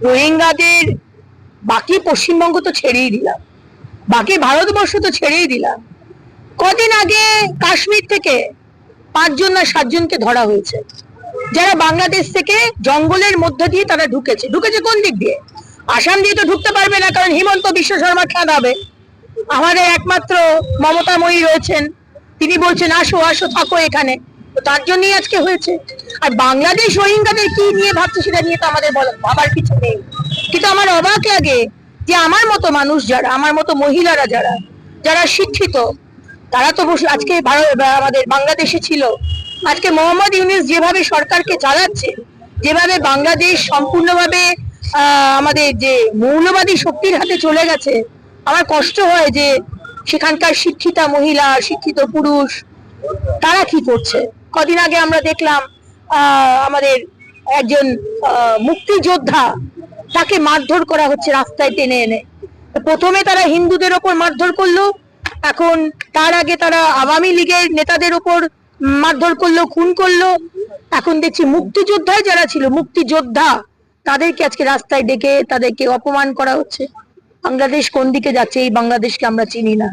রোহিঙ্গাদের বাকি পশ্চিমবঙ্গ তো ছেড়েই দিলাম, বাকি ভারতবর্ষ তো ছেড়েই দিলাম। কদিন আগে কাশ্মীর থেকে 5 জন না 7 জনকে ধরা হয়েছে, যারা বাংলাদেশ থেকে জঙ্গলের মধ্য দিয়ে তারা ঢুকেছে। কোন দিক দিয়ে? আসাম দিয়ে তো ঢুকতে পারবে না, কারণ হিমন্ত বিশ্ব শর্মা খেয়াল হবে। আমাদের একমাত্র মমতাময়ী রয়েছেন, তিনি বলছেন আসো আসো থাকো এখানে, তো তার জন্যই আজকে হয়েছে। আর বাংলাদেশ রোহিঙ্গাদের কি নিয়ে ভাবছে সেটা নিয়ে তো আমাদের ভাবার কিছু নেই। কিন্তু আমার অবাক লাগে যে আমার মতো মানুষ যারা, আমার মতো মহিলারা যারা যারা শিক্ষিত, তারা তো আজকে আমাদের বাংলাদেশে ছিল। আজকে মোহাম্মদ ইউনূস যেভাবে সরকারকে চালাচ্ছে, যেভাবে বাংলাদেশ সম্পূর্ণভাবে আমাদের যে মৌলবাদী শক্তির হাতে চলে গেছে, আমার কষ্ট হয় যে সেখানকার শিক্ষিতা মহিলা, শিক্ষিত পুরুষ তারা কি করছে। কদিন আগে আমরা দেখলাম আমাদের একজন মুক্তিযোদ্ধা, তাকে মারধর করা হচ্ছে রাস্তায় টেনে এনে। প্রথমে তারা হিন্দুদের ওপর মারধর করলো, এখন তার আগে তারা আওয়ামী লীগের নেতাদের ওপর মারধর করলো, খুন করলো। এখন দেখছি মুক্তিযোদ্ধায় যারা ছিল, মুক্তিযোদ্ধা, তাদেরকে আজকে রাস্তায় ডেকে তাদেরকে অপমান করা হচ্ছে। বাংলাদেশ কোন দিকে যাচ্ছে, এই বাংলাদেশকে আমরা চিনি না।